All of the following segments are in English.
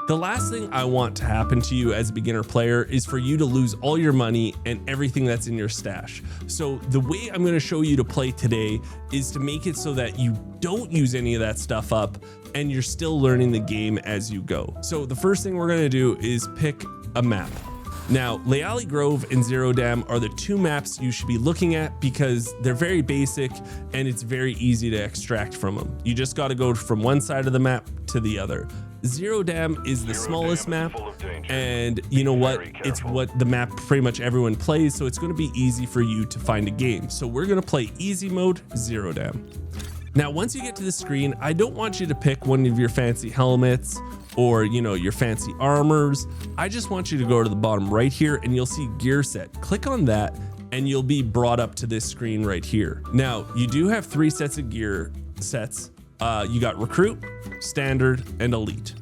The last thing I want to happen to you as a beginner player is for you to lose all your money and everything that's in your stash. So the way I'm going to show you to play today is to make it so that you don't use any of that stuff up and you're still learning the game as you go. So the first thing we're going to do is pick a map. Now, Layali Grove and Zero Dam are the two maps you should be looking at because they're very basic and it's very easy to extract from them. You just got to go from one side of the map to the other. Zero Dam is the smallest map, and you know what? It's what the map pretty much everyone plays, so it's going to be easy for you to find a game. So we're going to play easy mode, Zero Dam. Now, once you get to the screen, I don't want you to pick one of your fancy helmets or, you know, your fancy armors. I just want you to go to the bottom right here and you'll see gear set. Click on that and you'll be brought up to this screen right here. Now, you do have 3 sets of gear sets. You got recruit, standard, and elite.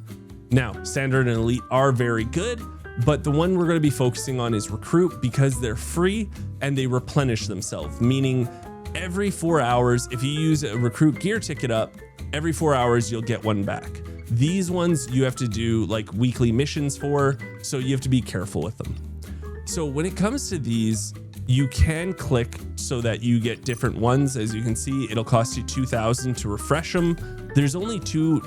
Now, standard and elite are very good, but the one we're going to be focusing on is recruit because they're free and they replenish themselves, meaning every 4 hours, if you use a recruit gear ticket up, every 4 hours you'll get one back. These ones you have to do like weekly missions for, so you have to be careful with them. So when it comes to these, you can click so that you get different ones. As you can see, it'll cost you 2,000 to refresh them. There's only 2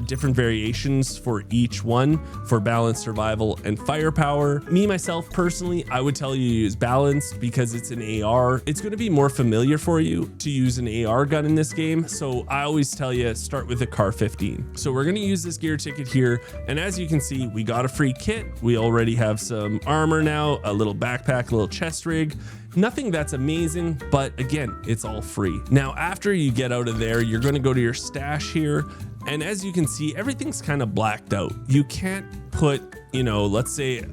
different variations for each one, for balance, survival, and firepower. Me, myself, personally, I would tell you to use balance because it's an AR. It's going to be more familiar for you to use an AR gun in this game. So I always tell you, start with a Car 15. So we're going to use this gear ticket here. And as you can see, we got a free kit. We already have some armor now, a little backpack, a little chest rig. Nothing that's amazing, but again, it's all free. Now, after you get out of there, you're going to go to your stash here. And as you can see, everything's kind of blacked out. You can't put, you know, let's say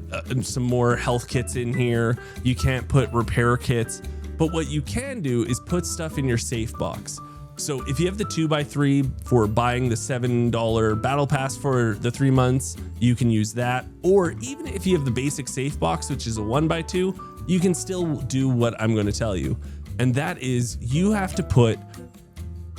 some more health kits in here. You can't put repair kits, but what you can do is put stuff in your safe box. So if you have the 2x3 for buying the $7 battle pass for the 3 months, you can use that. Or even if you have the basic safe box, which is a 1x2, you can still do what I'm going to tell you. And that is you have to put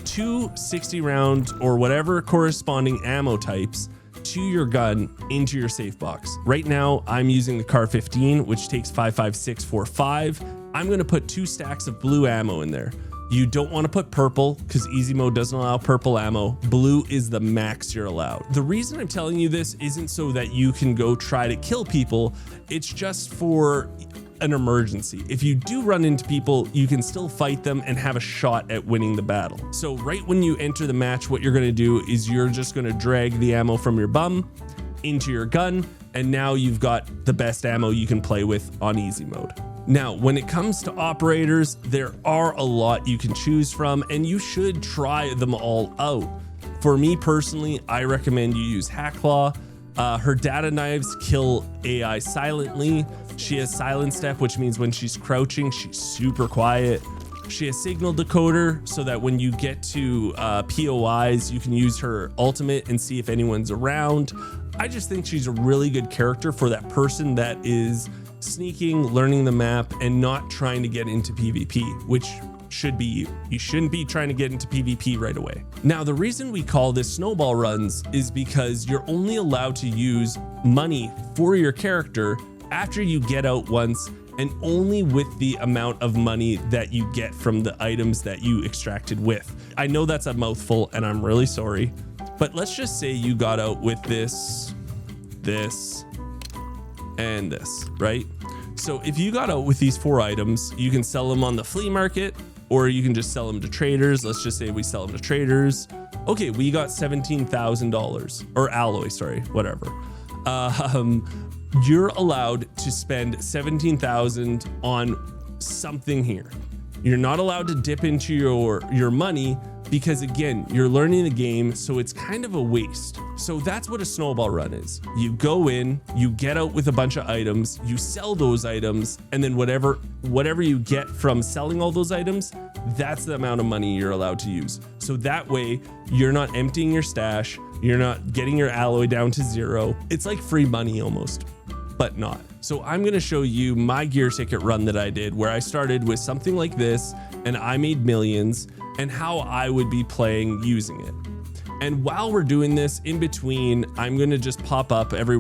2 60 round or whatever corresponding ammo types to your gun into your safe box. Right now, I'm using the Car 15, which takes 5.5645. I'm going to put 2 stacks of blue ammo in there. You don't want to put purple because easy mode doesn't allow purple ammo. Blue is the max you're allowed. The reason I'm telling you this isn't so that you can go try to kill people. It's just for an emergency. If you do run into people, you can still fight them and have a shot at winning the battle. So right when you enter the match, what you're going to do is you're just going to drag the ammo from your bum into your gun. And now you've got the best ammo you can play with on easy mode. Now, when it comes to operators, there are a lot you can choose from and you should try them all out. For me personally, I recommend you use Hacklaw. Her data knives kill AI silently. She has silent step, which means when she's crouching, she's super quiet. She has signal decoder so that when you get to POIs, you can use her ultimate and see if anyone's around. I just think she's a really good character for that person that is sneaking, learning the map, and not trying to get into PvP, which should be you. You shouldn't be trying to get into PvP right away. Now, the reason we call this snowball runs is because you're only allowed to use money for your character after you get out once, and only with the amount of money that you get from the items that you extracted with. I know that's a mouthful and I'm really sorry, but let's just say you got out with this, and this, right? So if you got out with these 4 items, you can sell them on the flea market, or you can just sell them to traders. Let's just say we sell them to traders. Okay, we got $17,000 or alloy, sorry, whatever. You're allowed to spend 17,000 on something here. You're not allowed to dip into your money because again, you're learning the game, so it's kind of a waste. So that's what a snowball run is. You go in, you get out with a bunch of items, you sell those items, and then whatever you get from selling all those items, that's the amount of money you're allowed to use. So that way, you're not emptying your stash, you're not getting your alloy down to 0. It's like free money almost, but not. So I'm gonna show you my gear ticket run that I did, where I started with something like this, and I made millions, and how I would be playing using it. And while we're doing this, in between, I'm going to just pop up every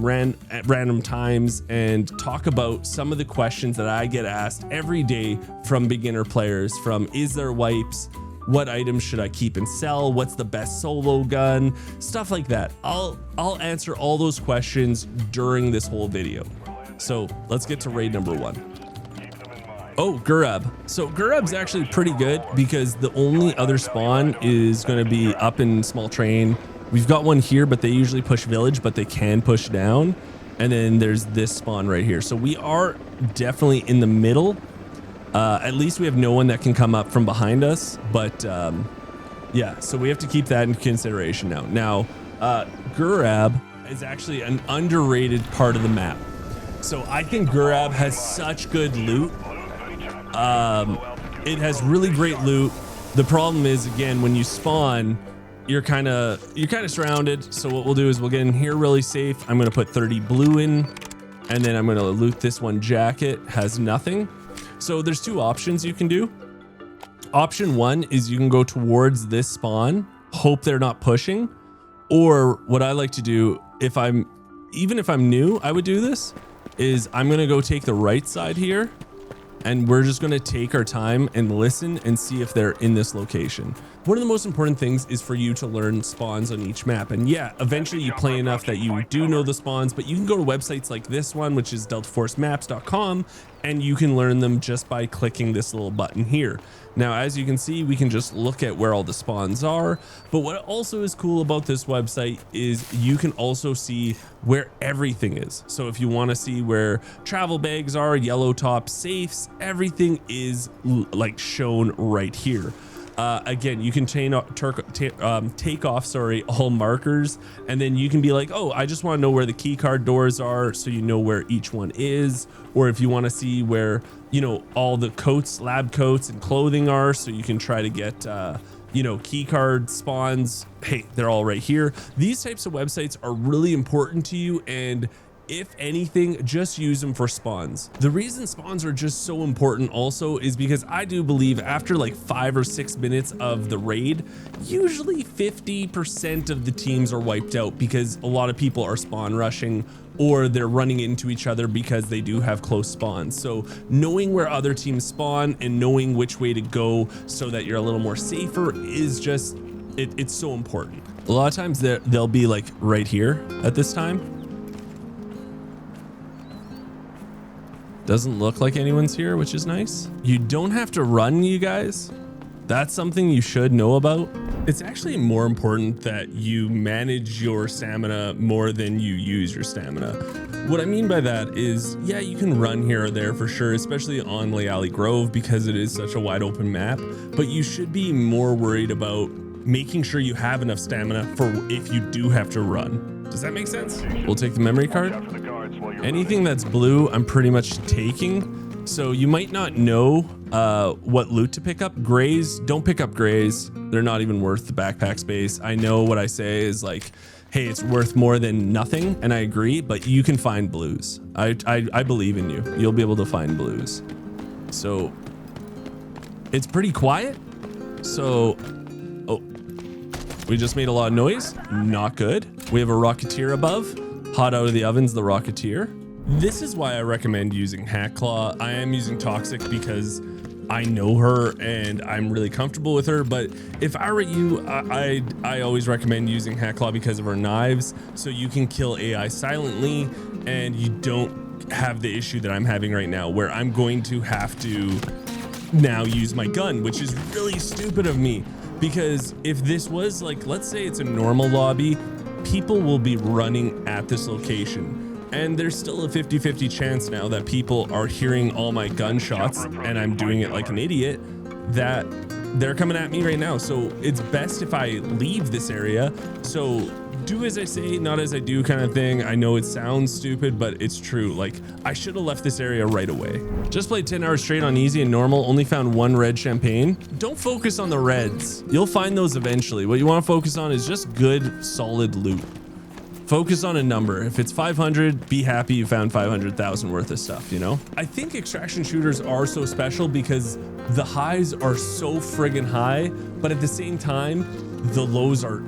at random times and talk about some of the questions that I get asked every day from beginner players, from is there wipes? What items should I keep and sell? What's the best solo gun? Stuff like that. I'll answer all those questions during this whole video. So let's get to raid number 1. Oh, Gurab. So Gurab's actually pretty good because the only other spawn is going to be up in small train. We've got one here, but they usually push village, but they can push down. And then there's this spawn right here. So we are definitely in the middle. At least we have no one that can come up from behind us. But yeah, so we have to keep that in consideration now. Now, Gurab is actually an underrated part of the map. So I think Gurab has such good loot. It has really great loot. The problem is, again, when you spawn, you're kind of surrounded. So what we'll do is we'll get in here really safe. I'm going to put 30 blue in, and then I'm going to loot this one jacket. Has nothing. So there's 2 options you can do. Option 1 is you can go towards this spawn, hope they're not pushing. Or what I like to do, even if I'm new, I would do this, is I'm going to go take the right side here. And we're just going to take our time and listen and see if they're in this location. One of the most important things is for you to learn spawns on each map. And yeah, eventually you play enough that you do know the spawns, but you can go to websites like this one, which is deltaforcemaps.com, and you can learn them just by clicking this little button here. Now, as you can see, we can just look at where all the spawns are. But what also is cool about this website is you can also see where everything is. So if you want to see where travel bags are, yellow top safes, everything is like shown right here. Again, you can take off all markers, and then you can be like, oh, I just want to know where the key card doors are, so you know where each one is. Or if you want to see where, you know, all the coats, lab coats and clothing are, so you can try to get, you know, key card spawns. Hey, they're all right here. These types of websites are really important to you, and if anything, just use them for spawns. The reason spawns are just so important also is because I do believe after like 5 or 6 minutes of the raid, usually 50% of the teams are wiped out because a lot of people are spawn rushing or they're running into each other because they do have close spawns. So knowing where other teams spawn and knowing which way to go so that you're a little more safer is just, it's so important. A lot of times they'll be like right here at this time. Doesn't look like anyone's here, which is nice. You don't have to run, you guys. That's something you should know about. It's actually more important that you manage your stamina more than you use your stamina. What I mean by that is, yeah, you can run here or there for sure, especially on Leali Grove because it is such a wide open map, but you should be more worried about making sure you have enough stamina for if you do have to run. Does that make sense? We'll take the memory card. Anything that's blue, I'm pretty much taking. So you might not know what loot to pick up. Grays, don't pick up grays. They're not even worth the backpack space. I know what I say is like, hey, it's worth more than nothing, and I agree, but you can find blues. I believe in you. You'll be able to find blues. So it's pretty quiet. So, oh, we just made a lot of noise. Not good. We have a Rocketeer above. Hot out of the ovens, the Rocketeer. This is why I recommend using Hackclaw. I am using Toxic because I know her and I'm really comfortable with her, but if I were you, I always recommend using Hackclaw because of her knives, so you can kill AI silently and you don't have the issue that I'm having right now where I'm going to have to now use my gun, which is really stupid of me, because if this was like, let's say it's a normal lobby, people will be running at this location. And there's still a 50-50 chance now that people are hearing all my gunshots and I'm doing it like an idiot, that they're coming at me right now. So it's best if I leave this area. So do as I say, not as I do kind of thing. I know it sounds stupid, but it's true. Like, I should have left this area right away. Just played 10 hours straight on easy and normal. Only found 1 red champagne. Don't focus on the reds. You'll find those eventually. What you want to focus on is just good, solid loot. Focus on a number. If it's 500, be happy you found 500,000 worth of stuff, you know? I think extraction shooters are so special because the highs are so friggin' high, but at the same time, the lows are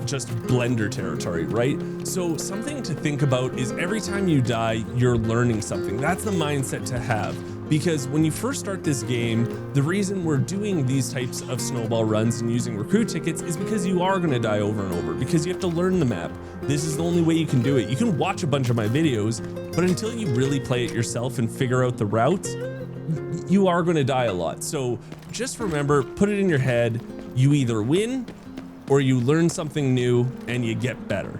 just blender territory, right? So something to think about is every time you die, you're learning something. That's the mindset to have. Because when you first start this game, the reason we're doing these types of snowball runs and using recruit tickets is because you are going to die over and over, because you have to learn the map. This is the only way you can do it. You can watch a bunch of my videos, but until you really play it yourself and figure out the routes, you are going to die a lot. So just remember, put it in your head, you either win or you learn something new and you get better.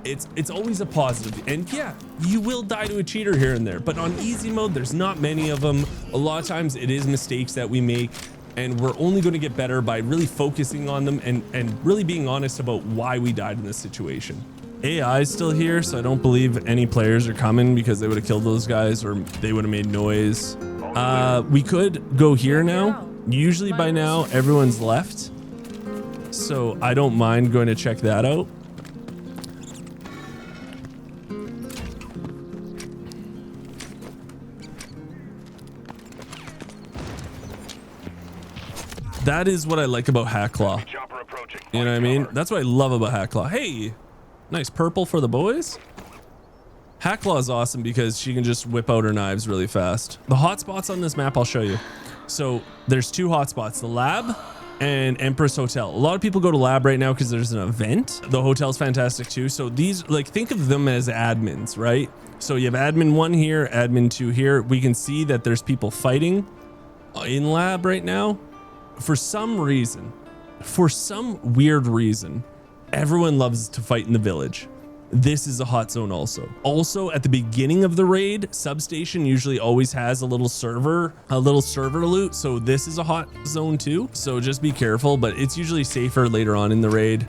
It's always a positive. And yeah, you will die to a cheater here and there, but on easy mode, there's not many of them. A lot of times it is mistakes that we make, and we're only going to get better by really focusing on them and really being honest about why we died in this situation. AI is still here, so I don't believe any players are coming because they would have killed those guys or they would have made noise. We could go here now. Usually by now, everyone's left, so I don't mind going to check that out. That is what I like about Hacklaw. You know what I mean? That's what I love about Hacklaw. Hey, nice purple for the boys. Hacklaw is awesome because she can just whip out her knives really fast. The hotspots on this map, I'll show you. So there's two hotspots, the lab and Empress Hotel. A lot of people go to lab right now because there's an event. The hotel's fantastic too. So these, like, think of them as admins, right? So you have admin 1 here, admin 2 here. We can see that there's people fighting in lab right now. For some reason, for some weird reason, everyone loves to fight in the village. This is a hot zone also. Also, at the beginning of the raid, substation usually always has a little server loot. So this is a hot zone too. So just be careful, but it's usually safer later on in the raid.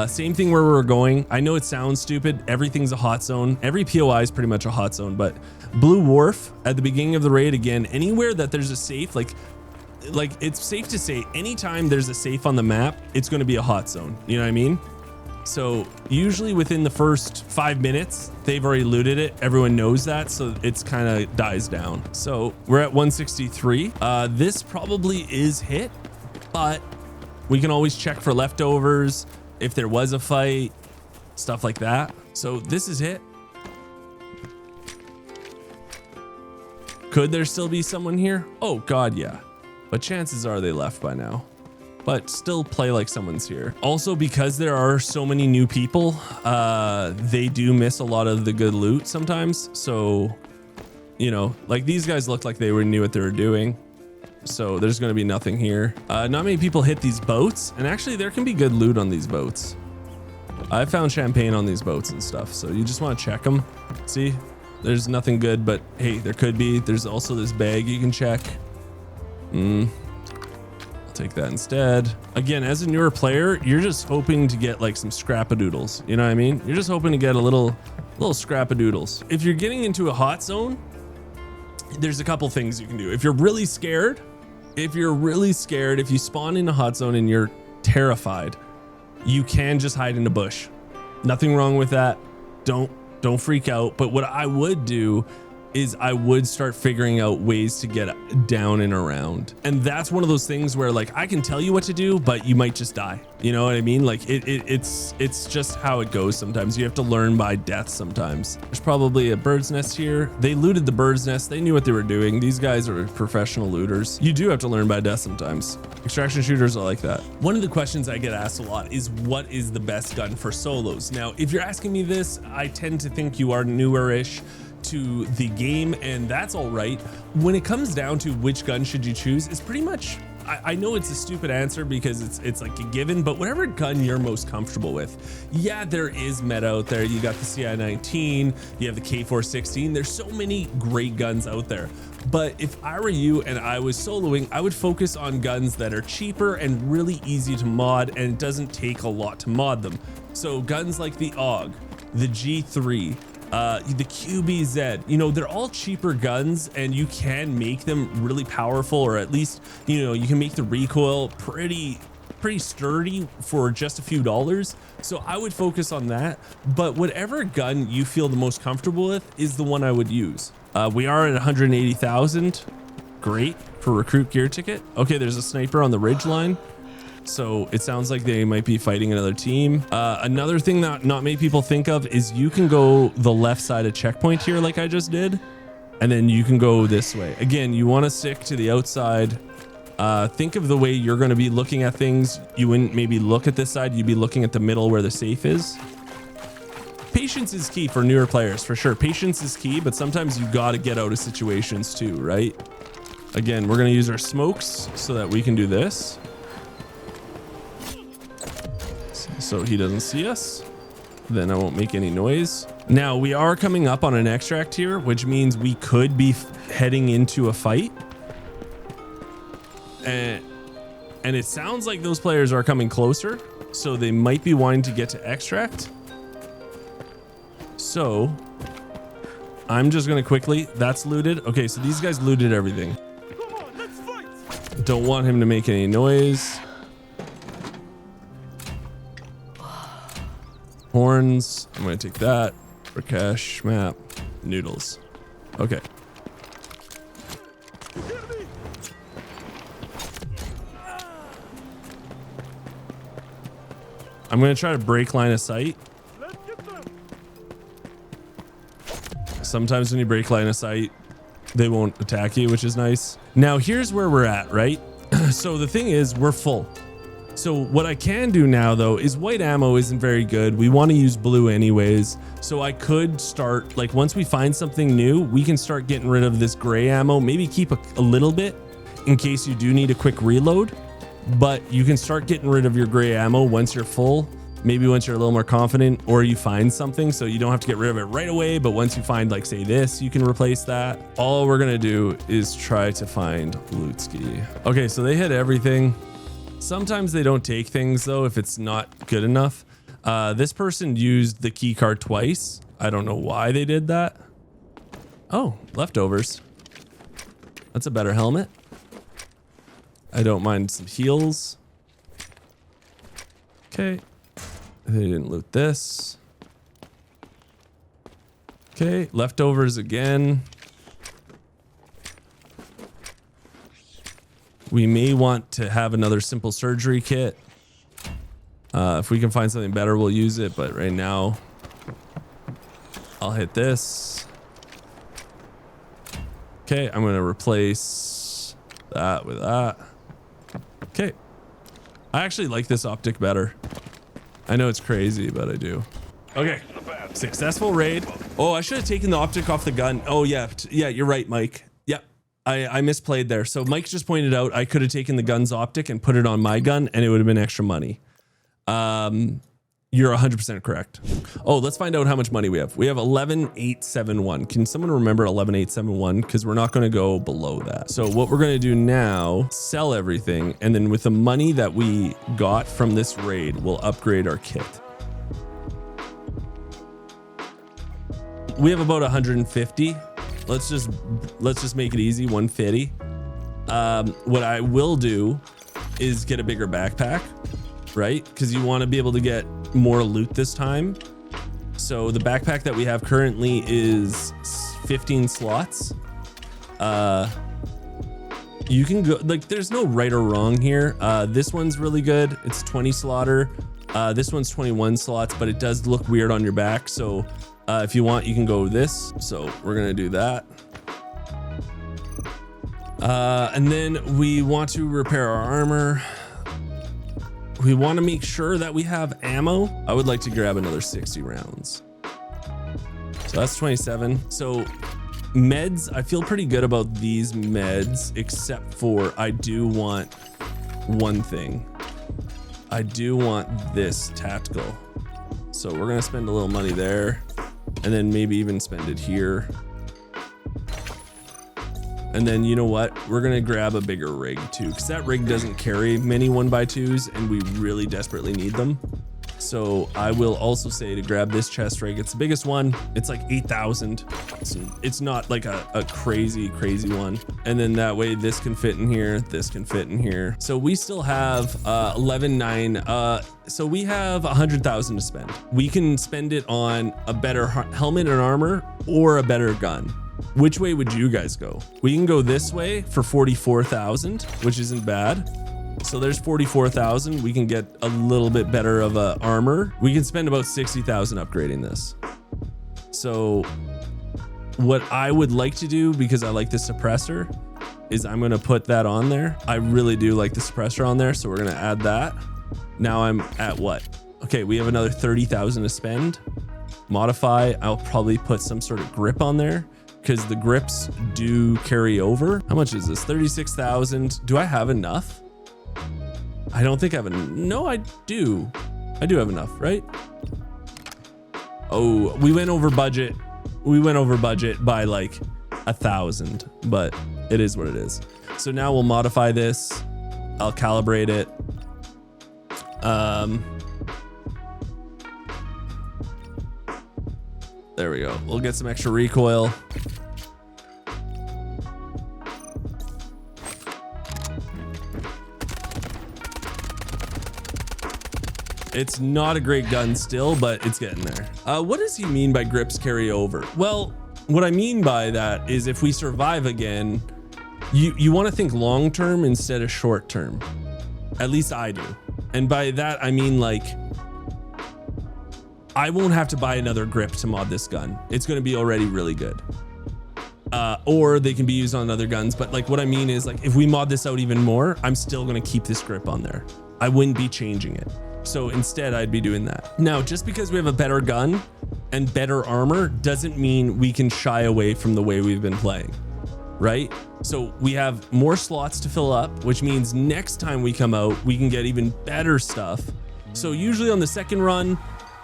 Same thing where we're going. I know it sounds stupid. Everything's a hot zone. Every POI is pretty much a hot zone, but Blue Wharf at the beginning of the raid, again, anywhere that there's a safe, like it's safe to say anytime there's a safe on the map, it's going to be a hot zone. You know what I mean? So usually within the first 5 minutes, they've already looted it. Everyone knows that. So it's kind of dies down. So we're at 163. This probably is hit, but we can always check for leftovers if there was a fight, stuff like that. So this is hit. Could there still be someone here? Oh God, yeah. But chances are they left by now, but still play like someone's here. Also, because there are so many new people, they do miss a lot of the good loot sometimes. So, you know, like these guys looked like they knew what they were doing. So there's going to be nothing here. Not many people hit these boats, and actually there can be good loot on these boats. I found champagne on these boats and stuff. So you just want to check them. See, there's nothing good, but hey, there could be. There's also this bag you can check. I'll take that instead. Again, as a newer player, you're just hoping to get like some scrapadoodles. You know what I mean? You're just hoping to get a little scrapadoodles. If you're getting into a hot zone, there's a couple things you can do. If you're really scared, if you spawn in a hot zone and you're terrified, you can just hide in a bush. Nothing wrong with that. Don't freak out. But what I would do is I would start figuring out ways to get down and around. And that's one of those things where like I can tell you what to do, but you might just die. You know what I mean? Like it's just how it goes sometimes. You have to learn by death sometimes. There's probably a bird's nest here. They looted the bird's nest. They knew what they were doing. These guys are professional looters. You do have to learn by death sometimes. Extraction shooters are like that. One of the questions I get asked a lot is what is the best gun for solos? Now, if you're asking me this, I tend to think you are newer-ish to the game, and that's all right. When it comes down to which gun should you choose, it's pretty much, I know it's a stupid answer because it's like a given, but whatever gun you're most comfortable with. Yeah, there is meta out there. You got the CI-19, you have the K416. There's so many great guns out there. But if I were you and I was soloing, I would focus on guns that are cheaper and really easy to mod, and it doesn't take a lot to mod them. So guns like the AUG, the G3, the QBZ, you know, they're all cheaper guns and you can make them really powerful, or at least, you know, you can make the recoil pretty sturdy for just a few dollars. So I would focus on that, but whatever gun you feel the most comfortable with is the one I would use. We are at 180,000. Great for recruit gear ticket. Okay, there's a sniper on the ridge line. So it sounds like they might be fighting another team. Another thing that not many people think of is you can go the left side of checkpoint here like I just did, and then you can go this way. Again, you want to stick to the outside. Think of the way you're going to be looking at things. You wouldn't maybe look at this side. You'd be looking at the middle where the safe is. Patience is key for newer players, for sure. Patience is key, but sometimes you got to get out of situations too, right? Again, we're going to use our smokes so that we can do this. So he doesn't see us. Then I won't make any noise. Now we are coming up on an extract here, which means we could be heading into a fight. And it sounds like those players are coming closer, so they might be wanting to get to extract. So I'm just gonna quickly, that's looted. Okay, so these guys looted everything. Come on, let's fight. Don't want him to make any noise. Horns, I'm gonna take that. Rakesh, map, noodles. Okay. You hear me? I'm gonna try to break line of sight. Let's get them. Sometimes when you break line of sight, they won't attack you, which is nice. Now here's where we're at, right? So the thing is, we're full. So what I can do now though is white ammo isn't very good. We want to use blue anyways. So I could start, like once we find something new, we can start getting rid of this gray ammo, maybe keep a little bit in case you do need a quick reload, but you can start getting rid of your gray ammo once you're full, maybe once you're a little more confident or you find something, so you don't have to get rid of it right away. But once you find, like say this, you can replace that. All we're going to do is try to find Lutski. Okay, so they hit everything. Sometimes they don't take things though if it's not good enough. This person used the key card twice. I don't know why they did that. Oh, leftovers. That's a better helmet. I don't mind some heals. Okay. They didn't loot this. Okay, leftovers again. We may want to have another simple surgery kit. If we can find something better, we'll use it. But right now, I'll hit this. Okay, I'm going to replace that with that. Okay. I actually like this optic better. I know it's crazy, but I do. Okay. Successful raid. Oh, I should have taken the optic off the gun. Oh, yeah. Yeah, you're right, Mike. I misplayed there. So Mike just pointed out I could have taken the gun's optic and put it on my gun and it would have been extra money. You're 100% correct. Oh, let's find out how much money we have. We have 11,871. Can someone remember 11,871? Because we're not going to go below that. So what we're going to do now, sell everything. And then with the money that we got from this raid, we'll upgrade our kit. We have about 150. Let's just make it easy, 150. What I will do is get a bigger backpack, right? Because you want to be able to get more loot this time. So the backpack that we have currently is 15 slots. You can go, like, there's no right or wrong here. This one's really good. It's 20 slaughter. This one's 21 slots, but it does look weird on your back. So if you want, you can go with this. So we're going to do that. And then we want to repair our armor. We want to make sure that we have ammo. I would like to grab another 60 rounds. So that's 27. So meds, I feel pretty good about these meds, except for I do want one thing. I do want this tactical. So we're going to spend a little money there and then maybe even spend it here. And then, you know what? We're going to grab a bigger rig too, because that rig doesn't carry many 1x2s and we really desperately need them. So I will also say to grab this chest rig. It's the biggest one. It's like 8,000. It's not like a crazy one. And then that way this can fit in here. This can fit in here. So we still have 11,900. So we have 100,000 to spend. We can spend it on a better helmet and armor or a better gun. Which way would you guys go? We can go this way for 44,000, which isn't bad. So there's 44,000. We can get a little bit better of a armor. We can spend about 60,000 upgrading this. So what I would like to do, because I like the suppressor, is I'm gonna put that on there. I really do like the suppressor on there, so we're gonna add that. Now I'm at what? Okay, we have another 30,000 to spend. Modify, I'll probably put some sort of grip on there, because the grips do carry over. How much is this? 36,000. Do I have enough? I don't think I have no, I do. I do have enough, right? Oh, we went over budget. We went over budget by like 1,000, but it is what it is. So now we'll modify this. I'll calibrate it. There we go. We'll get some extra recoil. It's not a great gun still, but it's getting there. What does he mean by grips carry over? Well, what I mean by that is if we survive again, you want to think long-term instead of short-term. At least I do. And by that, I mean like, I won't have to buy another grip to mod this gun. It's going to be already really good. Or they can be used on other guns. But like what I mean is like, if we mod this out even more, I'm still going to keep this grip on there. I wouldn't be changing it. So instead I'd be doing that. Now, just because we have a better gun and better armor doesn't mean we can shy away from the way we've been playing, right? So we have more slots to fill up, which means next time we come out, we can get even better stuff. So usually on the second run,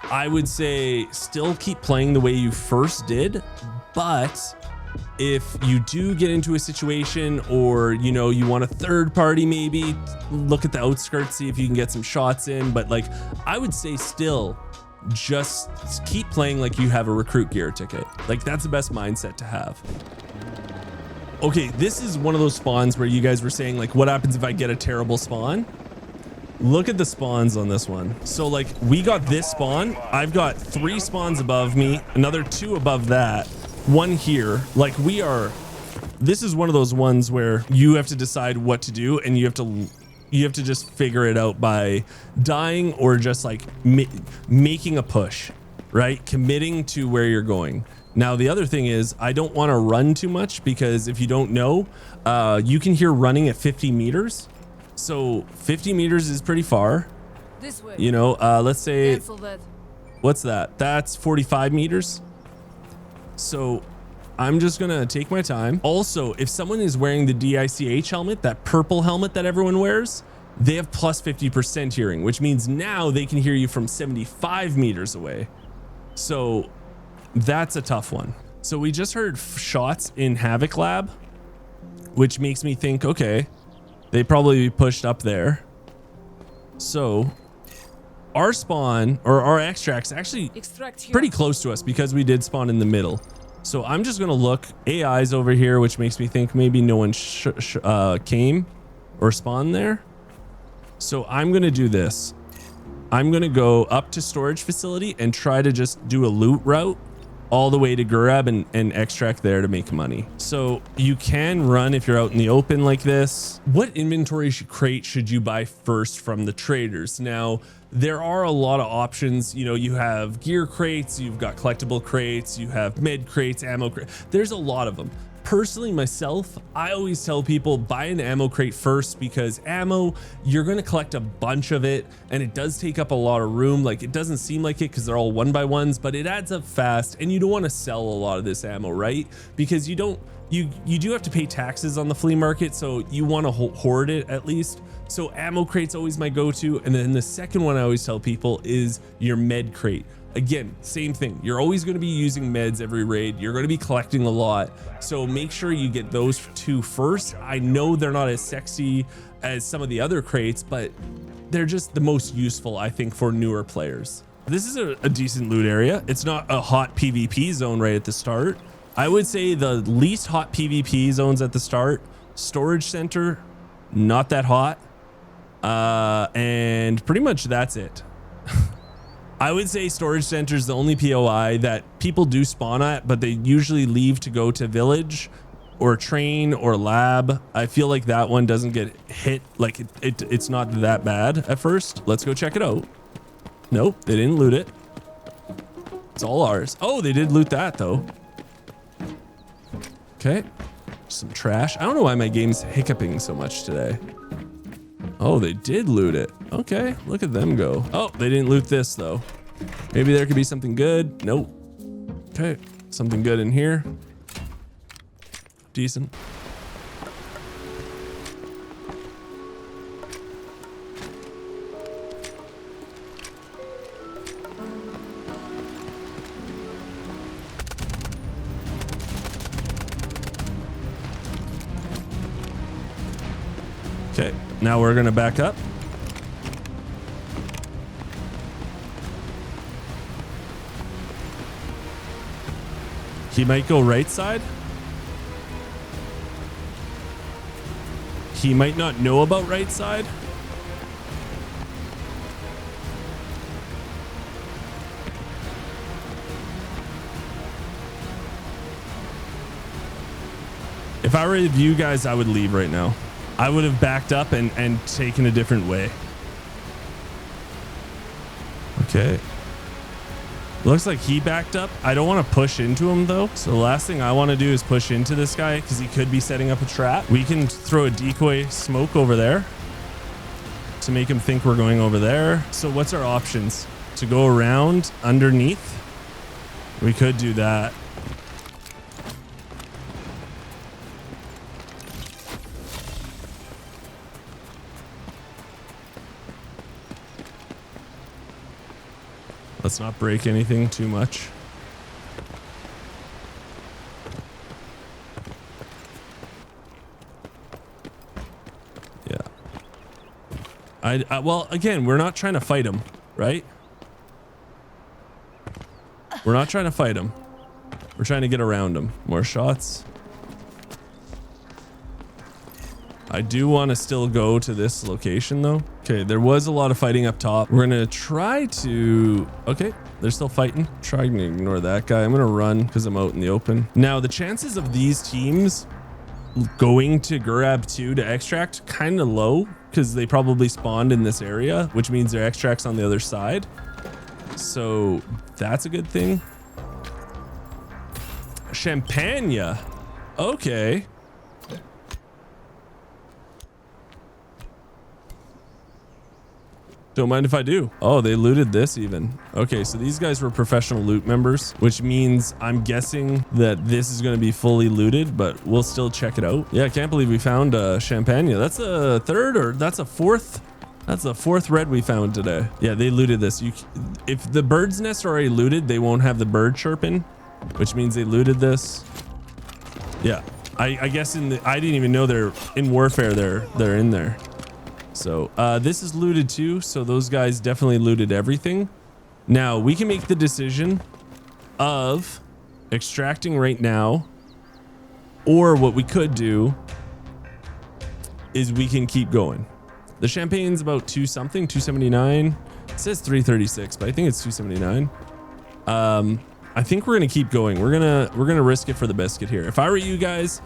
I would say still keep playing the way you first did, but if you do get into a situation or, you know, you want a third party, maybe look at the outskirts, see if you can get some shots in. But like, I would say still just keep playing like you have a recruit gear ticket. Like that's the best mindset to have. Okay, this is one of those spawns where you guys were saying like, what happens if I get a terrible spawn? Look at the spawns on this one. So like we got this spawn. I've got 3 spawns above me, another 2 above that. 1 here. Like this is one of those ones where you have to decide what to do and you have to just figure it out by dying or just like making a push, right? Committing to where you're going. Now, the other thing is I don't want to run too much because if you don't know, you can hear running at 50 meters. So 50 meters is pretty far. This way. You know, let's say, Cancel that. What's that? That's 45 meters. So I'm just gonna take my time. Also, if someone is wearing the DICH helmet, that purple helmet that everyone wears, they have plus 50% hearing, which means now they can hear you from 75 meters away. So that's a tough one. So we just heard shots in Havoc Lab, which makes me think, okay, they probably pushed up there. So our spawn or our extract's actually pretty close to us because we did spawn in the middle. So I'm just gonna look. AI's over here, which makes me think maybe no one came or spawned there. So I'm gonna do this. I'm gonna go up to storage facility and try to just do a loot route all the way to Gurab and extract there to make money. So you can run if you're out in the open like this. What inventory crate should you buy first from the traders? Now, there are a lot of options. You know, you have gear crates, you've got collectible crates, you have med crates, ammo crates. There's a lot of them. Personally, myself, I always tell people buy an ammo crate first because ammo, you're going to collect a bunch of it and it does take up a lot of room. Like it doesn't seem like it because they're all 1x1s, but it adds up fast and you don't want to sell a lot of this ammo, right? Because you do have to pay taxes on the flea market. So you want to hoard it at least. So ammo crate's always my go-to. And then the second one I always tell people is your med crate. Again, same thing. You're always going to be using meds every raid. You're going to be collecting a lot. So make sure you get those 2 first. I know they're not as sexy as some of the other crates, but they're just the most useful, I think, for newer players. This is a decent loot area. It's not a hot PvP zone right at the start. I would say the least hot PvP zones at the start, storage center, not that hot. And pretty much that's it. I would say storage center is the only POI that people do spawn at, but they usually leave to go to village or train or lab. I feel like that one doesn't get hit. Like it's not that bad at first. Let's go check it out. Nope, they didn't loot it. It's all ours. Oh, they did loot that though. Okay, some trash. I don't know why my game's hiccuping so much today. Oh, they did loot it. Okay, look at them go. Oh, they didn't loot this though. Maybe there could be something good. Nope. Okay, something good in here. Decent. Okay, now we're gonna back up. He might go right side. He might not know about right side. If I were you guys, I would leave right now. I would have backed up and taken a different way. Okay. Looks like he backed up. I don't want to push into him though. So the last thing I want to do is push into this guy because he could be setting up a trap. We can throw a decoy smoke over there to make him think we're going over there. So what's our options? To go around underneath? We could do that. Let's not break anything too much. Yeah. Well, again, we're not trying to fight him, right? We're not trying to fight him. We're trying to get around him. More shots. I do want to still go to this location though. Okay, there was a lot of fighting up top. We're gonna try to, okay, they're still fighting. Try to ignore that guy. I'm gonna run because I'm out in the open. Now the chances of these teams going to grab 2 to extract kind of low because they probably spawned in this area, which means their extract's on the other side. So that's a good thing. Champagne. Okay. Don't mind if I do. Oh, they looted this even. Okay, so these guys were professional loot members, which means I'm guessing that this is going to be fully looted, but we'll still check it out. Yeah, I can't believe we found champagne. That's a third or that's a fourth. That's the 4th red we found today. Yeah, they looted this. If the bird's nests are already looted, they won't have the bird chirping, which means they looted this. Yeah, I guess I didn't even know they're in warfare. They're in there. So this is looted too. So those guys definitely looted everything. Now we can make the decision of extracting right now, or what we could do is we can keep going. The champagne's about 2 something, 279. It says 336, but I think it's 279. I think we're gonna keep going. We're gonna risk it for the biscuit here. If I were you guys,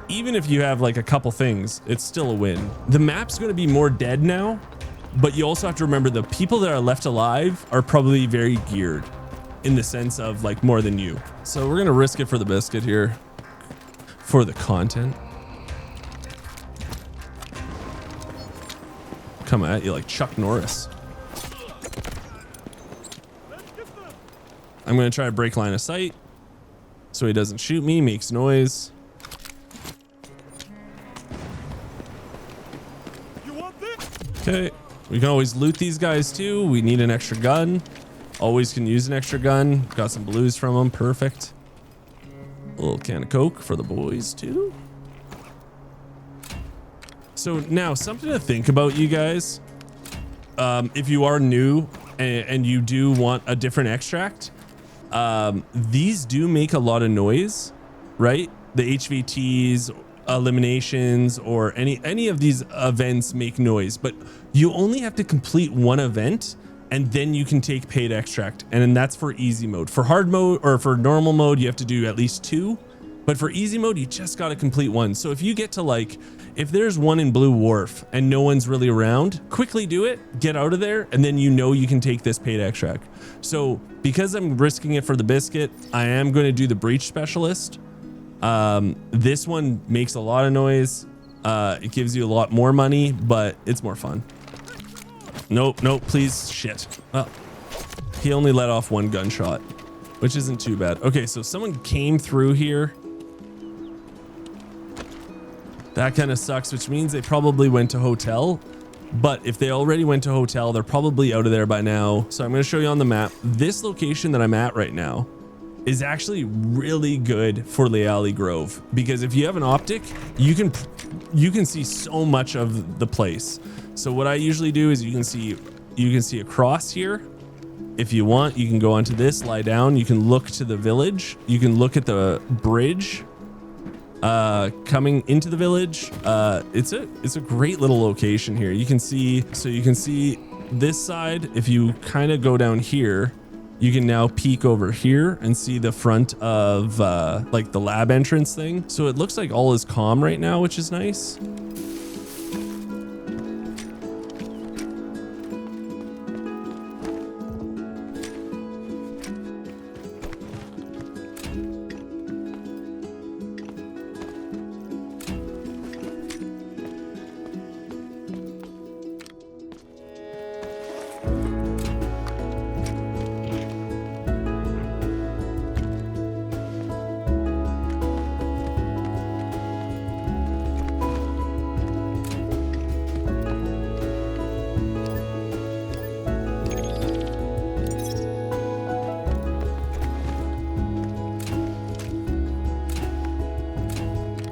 even if you have like a couple things, it's still a win. The map's going to be more dead now, but you also have to remember the people that are left alive are probably very geared in the sense of like more than you. So we're going to risk it for the biscuit here for the content. Come at you like Chuck Norris. I'm going to try to break line of sight so he doesn't shoot me, makes noise. Okay, we can always loot these guys too. We need an extra gun. Always can use an extra gun. Got some blues from them. Perfect. A little can of Coke for the boys too. So now something to think about, you guys. If you are new and you do want a different extract, these do make a lot of noise, right? The HVTs, eliminations, or any of these events make noise, but you only have to complete 1 event and then you can take paid extract, and then that's for easy mode. For hard mode or for normal mode, you have to do at least 2, But for easy mode, you just got to complete one. So if you get to like, if there's one in Blue Wharf and no one's really around, quickly do it, get out of there, and then you know you can take this paid extract. So because I'm risking it for the biscuit, I am going to do the breach specialist. This one makes a lot of noise. It gives you a lot more money, but it's more fun. Nope, nope, please, shit. Well, he only let off one gunshot, which isn't too bad. Okay, so someone came through here. That kind of sucks, which means they probably went to hotel. But if they already went to hotel, they're probably out of there by now. So I'm going to show you on the map. This location that I'm at right now is actually really good for Leali Grove, because if you have an optic, you can see so much of the place. So what I usually do is you can see across here. If you want, you can go onto this, lie down. You can look to the village. You can look at the bridge coming into the village. It's a great little location here. You can see this side. If you kind of go down here, you can now peek over here and see the front of like the lab entrance thing. So it looks like all is calm right now, which is nice.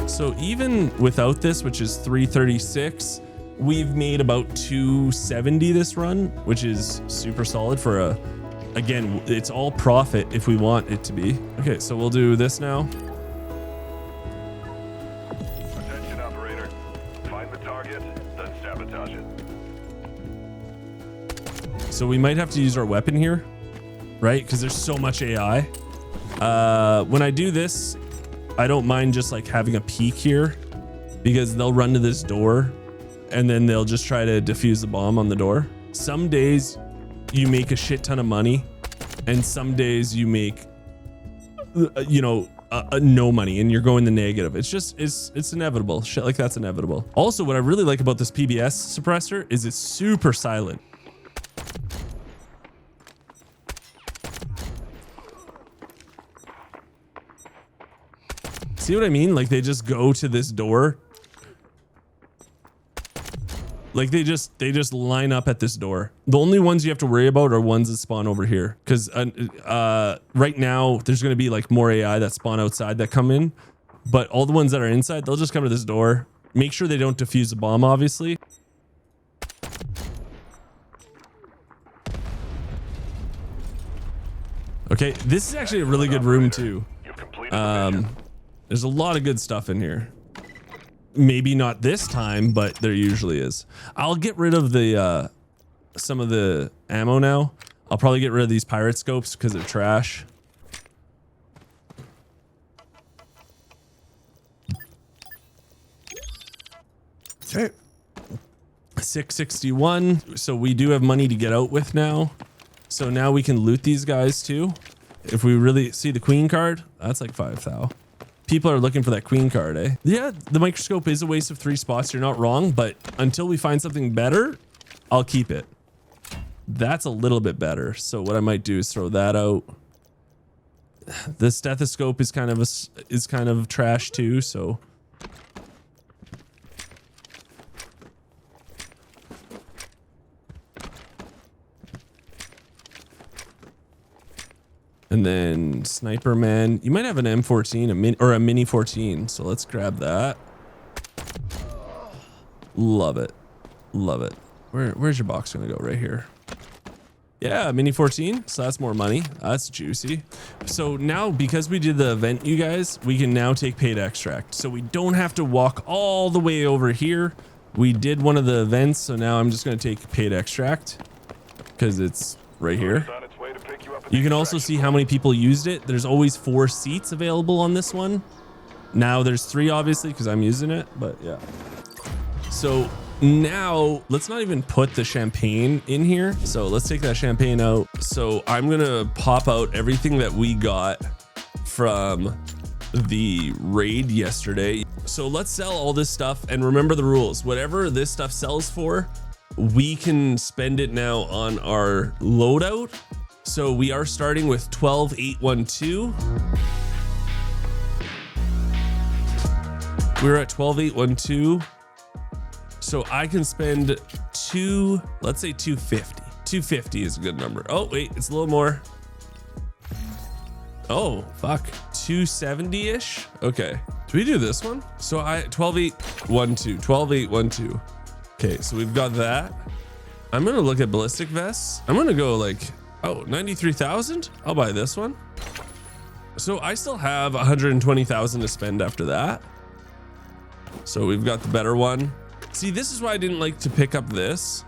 So even without this, which is 336, we've made about 270 this run, which is super solid for again, it's all profit if we want it to be. Okay, so we'll do this now. Attention operator, find the target, then sabotage it. So we might have to use our weapon here, right? Because there's so much AI. When I do this, I don't mind just like having a peek here, because they'll run to this door and then they'll just try to defuse the bomb on the door. Some days you make a shit ton of money, and some days you make, you know, no money and you're going the negative. It's just, it's inevitable. Shit like that's inevitable. Also, what I really like about this PBS suppressor is it's super silent. See what I mean? Like they just go to this door. Like they just line up at this door. The only ones you have to worry about are ones that spawn over here. Because right now there's going to be like more AI that spawn outside that come in. But all the ones that are inside, they'll just come to this door. Make sure they don't defuse the bomb, obviously. Okay, this is actually a really good room too. There's a lot of good stuff in here. Maybe not this time, but there usually is. I'll get rid of the some of the ammo now. I'll probably get rid of these pirate scopes because they're trash. Okay. 661. So we do have money to get out with now. So now we can loot these guys too. If we really see the queen card, that's like 5,000. People are looking for that queen card, eh? Yeah, the microscope is a waste of 3 spots. You're not wrong, but until we find something better, I'll keep it. That's a little bit better. So what I might do is throw that out. The stethoscope is kind of trash too, so. And then Sniper Man, you might have an M14, or a Mini 14. So let's grab that. Love it. Love it. Where's your box gonna go? Right here. Yeah, Mini 14. So that's more money. That's juicy. So now, because we did the event, you guys, we can now take paid extract. So we don't have to walk all the way over here. We did one of the events. So now I'm just gonna take paid extract because it's right here. You can also see how many people used it. There's always 4 seats available on this one. Now there's 3 obviously because I'm using it, but yeah. So now let's not even put the champagne in here. So let's take that champagne out. So I'm gonna pop out everything that we got from the raid yesterday. So let's sell all this stuff, and remember the rules. Whatever this stuff sells for, we can spend it now on our loadout. So we are starting with 12,812. We're at 12,812. So I can spend let's say 250. 250 is a good number. Oh, wait, it's a little more. Oh, fuck. 270-ish. Okay. Do we do this one? So 12,812. 12,812. Okay, so we've got that. I'm going to look at ballistic vests. I'm going to go like, 93,000. I'll buy this one. So I still have 120,000 to spend after that. So we've got the better one. See, this is why I didn't like to pick up this.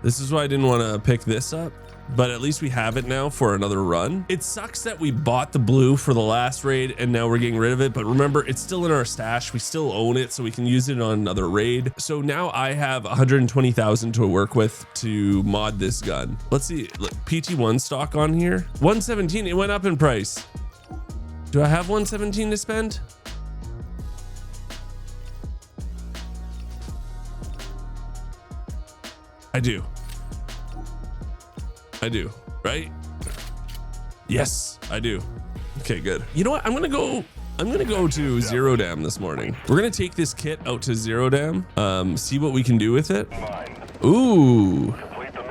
This is why I didn't want to pick this up, but at least we have it now for another run. It sucks that we bought the blue for the last raid and now we're getting rid of it, but remember, it's still in our stash. We still own it, so we can use it on another raid. So now I have 120,000 to work with to mod this gun. Let's see, look, PT1 stock on here. 117, it went up in price. Do I have 117 to spend? I do, right? Yes, I do. Okay, good. You know what? I'm gonna go to Zero Dam this morning. We're gonna take this kit out to Zero Dam, see what we can do with it. Ooh,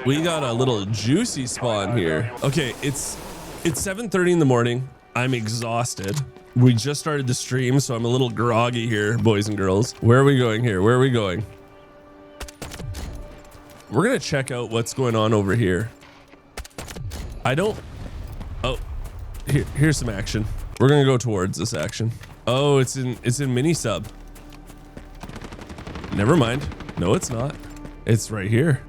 we got a little juicy spawn here. Okay, it's 7:30 in the morning. I'm exhausted. We just started the stream, so I'm a little groggy here, boys and girls. Where are we going here? Where are we going? We're gonna check out what's going on over here. Here's some action. We're gonna go towards this action. Oh, it's in mini sub. Never mind. No, it's not. It's right here.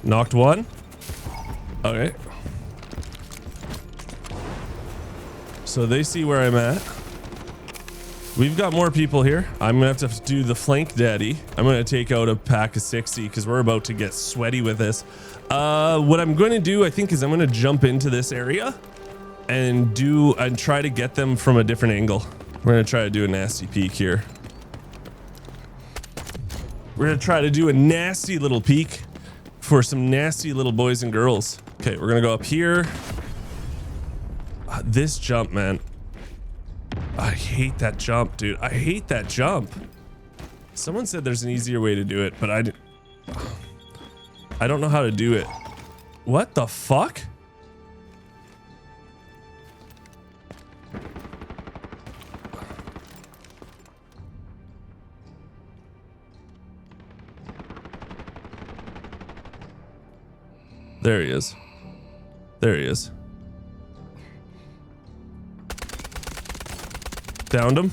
Knocked one. Okay. So they see where I'm at. We've got more people here. I'm gonna have to do the flank daddy. I'm gonna take out a pack of 60 because we're about to get sweaty with this. What I'm going to do, I think, is I'm gonna jump into this area and try to get them from a different angle. We're gonna try to do a nasty peek here. We're gonna try to do a nasty little peek for some nasty little boys and girls. Okay, we're gonna go up here. This jump, man. I hate that jump, dude. I hate that jump. Someone said there's an easier way to do it, but I don't know how to do it. What the fuck? There he is. There he is. Downed him.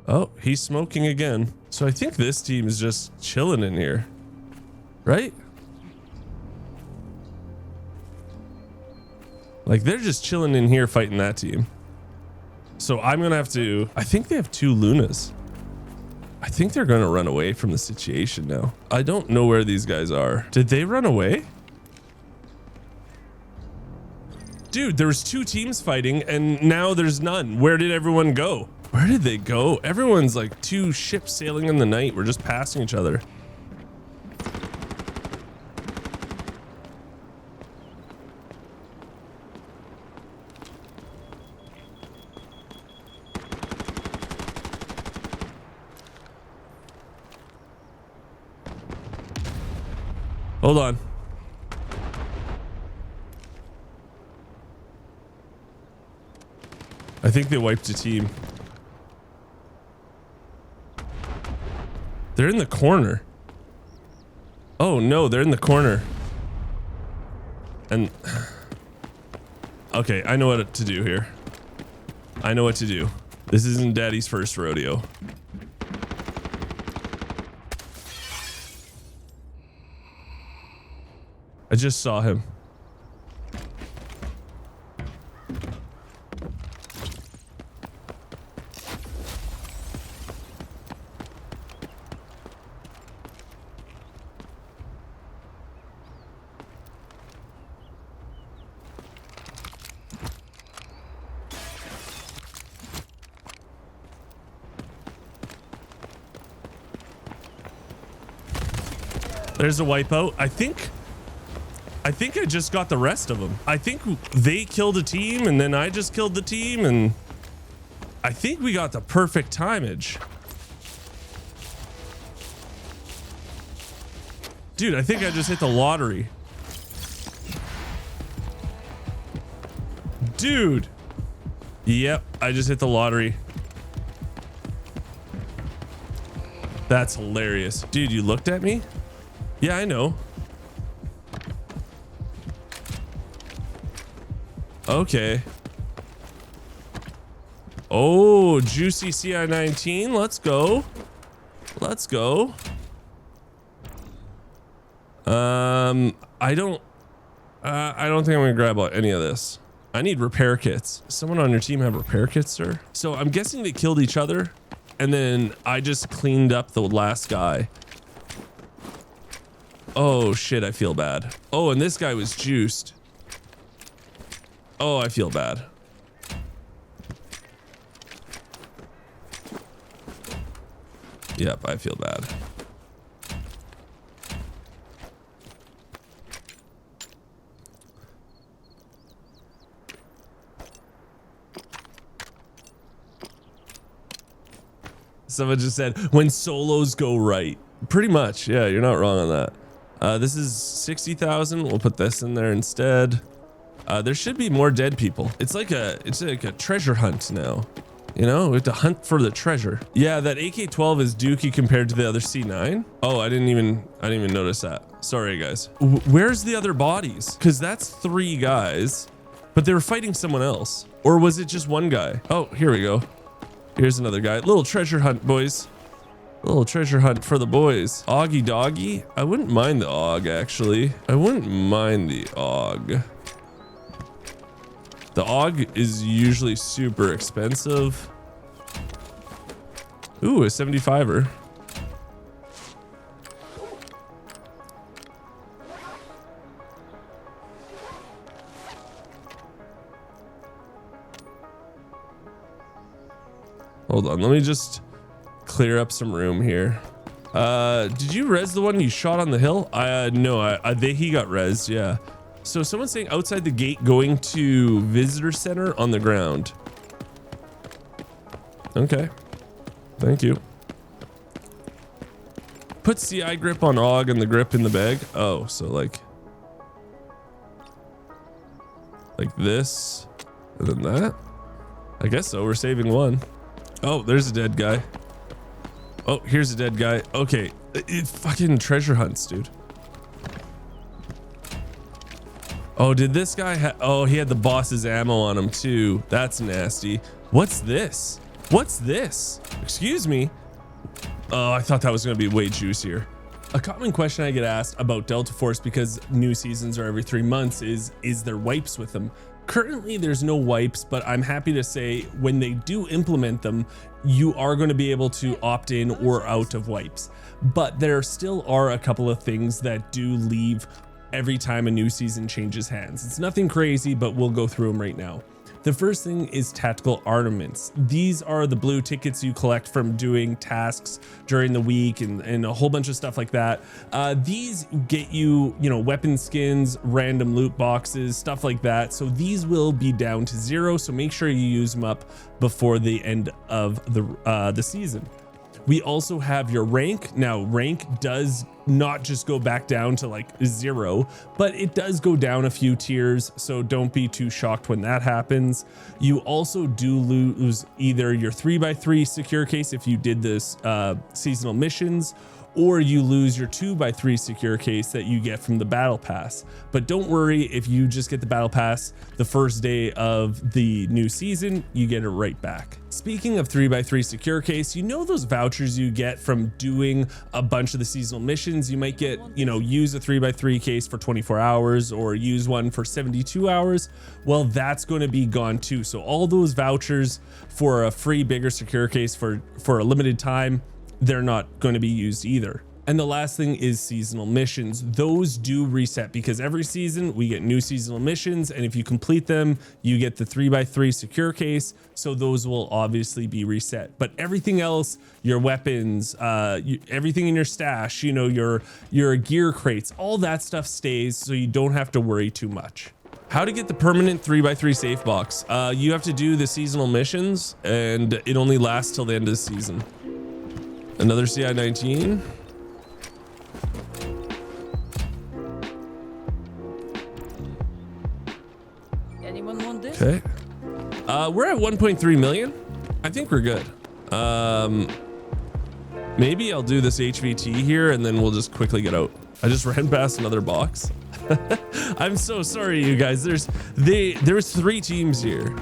Oh, he's smoking again. So I think this team is just chilling in here, right? Like they're just chilling in here fighting that team. So I'm gonna have to, I think they have 2 Lunas. I think they're gonna run away from the situation now. I don't know where these guys are. Did they run away? Dude, there was 2 teams fighting and now there's none. Where did everyone go? Where did they go? Everyone's like 2 ships sailing in the night. We're just passing each other. Hold on. I think they wiped a team. They're in the corner. Oh no, they're in the corner. And okay, I know what to do here. I know what to do. This isn't Daddy's first rodeo. I just saw him. There's a wipeout. I think I just got the rest of them. I think they killed a team and then I just killed the team, and I think we got the perfect timeage. Dude, I think I just hit the lottery. Dude. Yep, I just hit the lottery. That's hilarious. Dude, you looked at me? Yeah, I know. Okay. Oh, juicy CI-19. Let's go. Let's go. I don't think I'm gonna grab any of this. I need repair kits. Someone on your team have repair kits, sir? So I'm guessing they killed each other and then I just cleaned up the last guy. Oh shit, I feel bad. Oh, and this guy was juiced. Oh, I feel bad. Yep, I feel bad. Someone just said, when solos go right. Pretty much, yeah, you're not wrong on that. This is 60,000. We'll put this in there instead. There should be more dead people. It's like a treasure hunt now. You know, we have to hunt for the treasure. Yeah, that AK-12 is dookie compared to the other C9. Oh, I didn't even notice that. Sorry, guys. Where's the other bodies? Because that's 3 guys, but they were fighting someone else. Or was it just one guy? Oh, here we go. Here's another guy. Little treasure hunt, boys. A little treasure hunt for the boys. Augie doggy. I wouldn't mind the AUG, actually. I wouldn't mind the AUG. The AUG is usually super expensive. Ooh, a 75er. Hold on, let me just clear up some room here. Did you res the one you shot on the hill? No, he got res, yeah. So someone's saying outside the gate going to visitor center on the ground. Okay, thank you. Put CI grip on AUG and the grip in the bag. Oh, so like this and then that. I guess so, we're saving one. Oh, there's a dead guy. Oh, here's a dead guy. Okay, it's fucking treasure hunts, dude. Oh, did this guy oh, he had the boss's ammo on him too. That's nasty. What's this? What's this? Excuse me. Oh, I thought that was gonna be way juicier. A common question I get asked about Delta Force, because new seasons are every 3 months, is there wipes with them? Currently, there's no wipes, but I'm happy to say when they do implement them, you are going to be able to opt in or out of wipes. But there still are a couple of things that do leave every time a new season changes hands. It's nothing crazy, but we'll go through them right now. The first thing is tactical armaments. These are the blue tickets you collect from doing tasks during the week and a whole bunch of stuff like that. These get you, weapon skins, random loot boxes, stuff like that. So these will be down to 0. So make sure you use them up before the end of the season. We also have your rank. Now, rank does not just go back down to like 0, but it does go down a few tiers. So don't be too shocked when that happens. You also do lose either your 3x3 secure case if you did this seasonal missions, or you lose your 2x3 secure case that you get from the battle pass. But don't worry, if you just get the battle pass the first day of the new season, you get it right back. Speaking of 3x3 secure case, you know those vouchers you get from doing a bunch of the seasonal missions? You might get, you know, use a 3x3 case for 24 hours or use one for 72 hours. Well, that's going to be gone too. So all those vouchers for a free bigger secure case for a limited time, they're not going to be used either. And the last thing is seasonal missions. Those do reset because every season we get new seasonal missions, and if you complete them, you get the 3x3 secure case. So those will obviously be reset. But everything else, your weapons, everything in your stash, you know, your gear crates, all that stuff stays, so you don't have to worry too much. How to get the permanent 3x3 safe box? You have to do the seasonal missions, and it only lasts till the end of the season. Another CI-19. Anyone want this? Okay. We're at 1.3 million. I think we're good. Maybe I'll do this HVT here and then we'll just quickly get out. I just ran past another box. I'm so sorry, you guys. There's 3 teams here.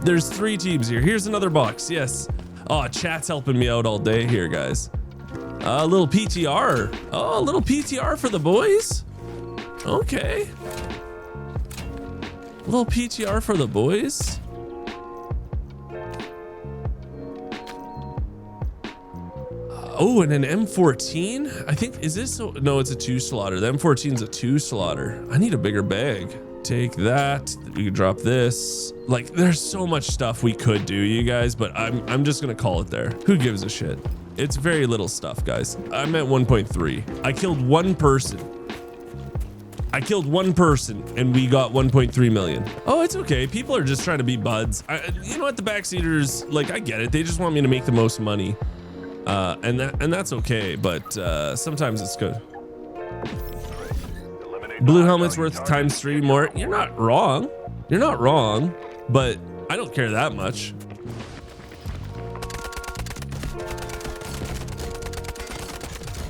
There's 3 teams here. Here's another box. Yes. Oh, chat's helping me out all day here, guys. A little PTR. Oh, a little PTR for the boys. Okay. A little PTR for the boys. Oh, and an M14. I think, is this? No, it's a 2 slaughter. The M14 is a 2 slaughter. I need a bigger bag. Take that. We can drop this. Like, there's so much stuff we could do, you guys, but I'm just gonna call it there. Who gives a shit? It's very little stuff, guys. I'm at 1.3. I killed one person. And we got 1.3 million. Oh, it's okay. People are just trying to be buds. You know what? The backseaters, like, I get it. They just want me to make the most money. And that's okay, but sometimes it's good. Blue helmet's worth times 3 more. You're not wrong. You're not wrong, but I don't care that much.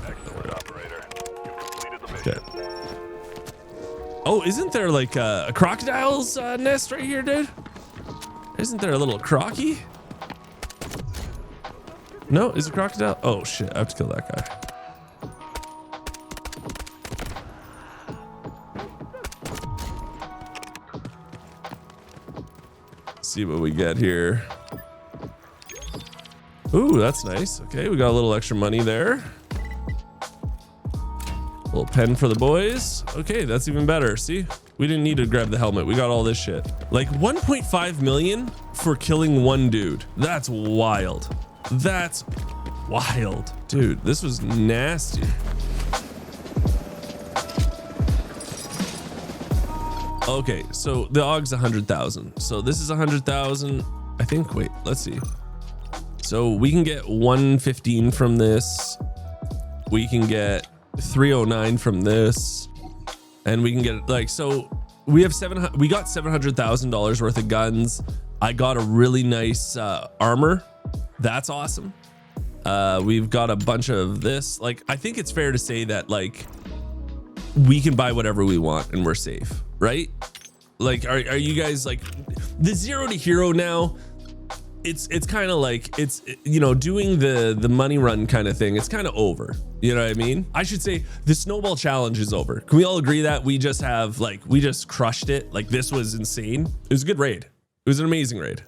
Excellent, operator. You completed the mission. Okay. Oh, isn't there like a crocodile's nest right here, dude? Isn't there a little crocky? No, is it crocodile? Oh shit, I have to kill that guy. See what we get here. Ooh, that's nice. Okay, we got a little extra money there. Little pen for the boys. Okay, that's even better. See, we didn't need to grab the helmet. We got all this shit. Like 1.5 million for killing one dude. That's wild. That's wild. Dude, this was nasty. Okay, so the AUG's 100,000. So this is 100,000. I think, wait, let's see. So we can get 115 from this. We can get 309 from this. And we can get like, so we have we got $700,000 worth of guns. I got a really nice armor. That's awesome. We've got a bunch of this. Like, I think it's fair to say that like we can buy whatever we want and we're safe, right? Like, are you guys like the 0 to hero now? It's kind of like it's, you know, doing the money run kind of thing. It's kind of over. You know what I mean? I should say the snowball challenge is over. Can we all agree that we just crushed it? Like, this was insane. It was a good raid. It was an amazing raid.